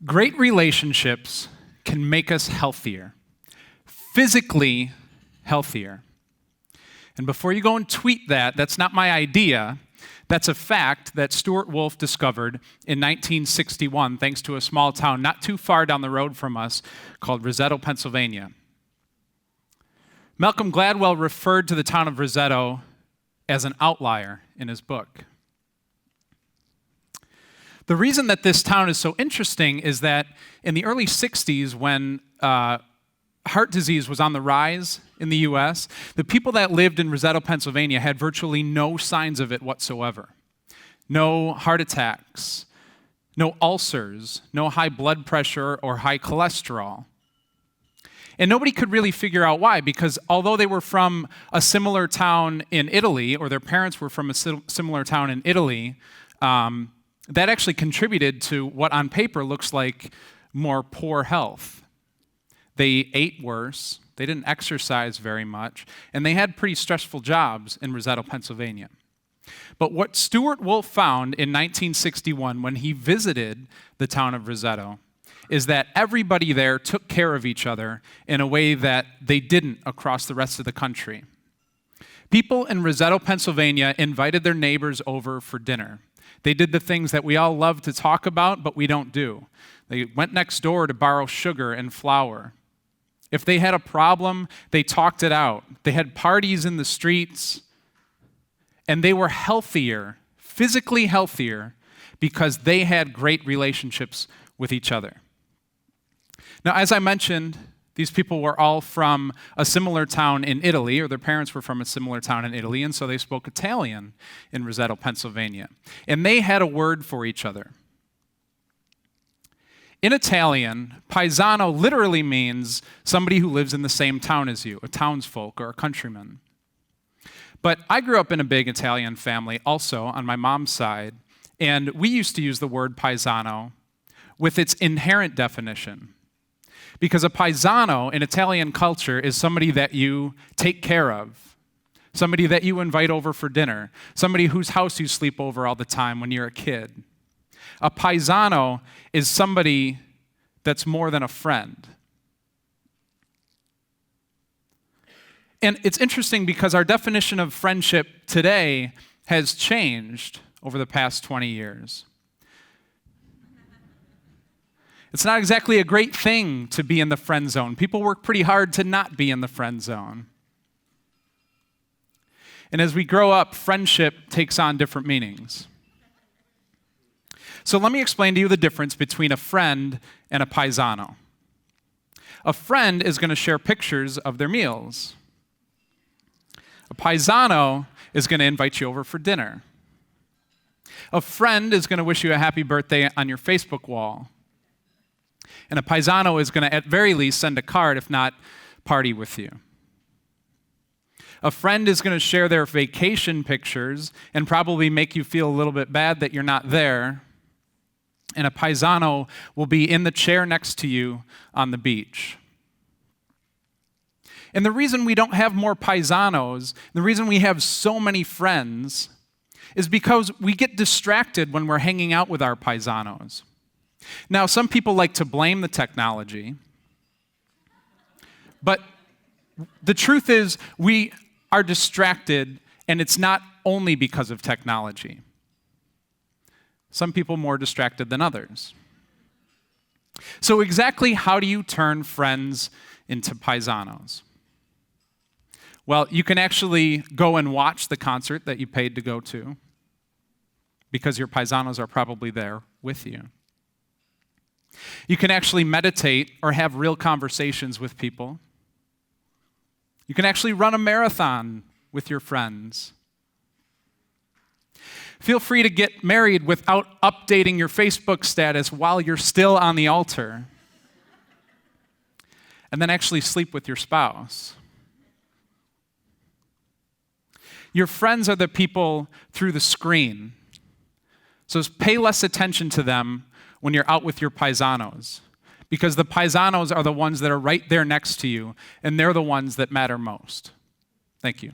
Great relationships can make us healthier, physically healthier. And before you go and tweet that, that's not my idea. That's a fact that Stuart Wolf discovered in 1961, thanks to a small town not too far down the road from us called Rosetto, Pennsylvania. Malcolm Gladwell referred to the town of Rosetto as an outlier in his book. The reason that this town is so interesting is that in the early 60s, when heart disease was on the rise in the U.S., the people that lived in Rosetto, Pennsylvania had virtually no signs of it whatsoever. No heart attacks, no ulcers, no high blood pressure or high cholesterol. And nobody could really figure out why, because although they were from a similar town in Italy, or their parents were from a similar town in Italy, that actually contributed to what on paper looks like more poor health. They ate worse, they didn't exercise very much, and they had pretty stressful jobs in Rosetto, Pennsylvania. But what Stuart Wolf found in 1961 when he visited the town of Rosetto is that everybody there took care of each other in a way that they didn't across the rest of the country. People in Rosetto, Pennsylvania invited their neighbors over for dinner. They did the things that we all love to talk about, but we don't do. They went next door to borrow sugar and flour. If they had a problem, they talked it out. They had parties in the streets, and they were healthier, physically healthier, because they had great relationships with each other. Now, as I mentioned, these people were all from a similar town in Italy, or their parents were from a similar town in Italy, and so they spoke Italian in Rosetto, Pennsylvania. And they had a word for each other. In Italian, paesano literally means somebody who lives in the same town as you, a townsfolk or a countryman. But I grew up in a big Italian family also on my mom's side, and we used to use the word paesano with its inherent definition. Because a paesano in Italian culture is somebody that you take care of, somebody that you invite over for dinner, somebody whose house you sleep over all the time when you're a kid. A paesano is somebody that's more than a friend. And it's interesting because our definition of friendship today has changed over the past 20 years. It's not exactly a great thing to be in the friend zone. People work pretty hard to not be in the friend zone. And as we grow up, friendship takes on different meanings. So let me explain to you the difference between a friend and a paesano. A friend is going to share pictures of their meals. A paesano is going to invite you over for dinner. A friend is going to wish you a happy birthday on your Facebook wall. And a paesano is going to, at very least, send a card, if not party with you. A friend is going to share their vacation pictures and probably make you feel a little bit bad that you're not there. And a paesano will be in the chair next to you on the beach. And the reason we don't have more paesanos, the reason we have so many friends, is because we get distracted when we're hanging out with our paesanos. Now, some people like to blame the technology, but the truth is we are distracted, and it's not only because of technology. Some people more distracted than others. So exactly how do you turn friends into paesanos? Well, you can actually go and watch the concert that you paid to go to, because your paesanos are probably there with you. You can actually meditate or have real conversations with people. You can actually run a marathon with your friends. Feel free to get married without updating your Facebook status while you're still on the altar. And then actually sleep with your spouse. Your friends are the people through the screen. So pay less attention to them when you're out with your paesanos, because the paesanos are the ones that are right there next to you, and they're the ones that matter most. Thank you.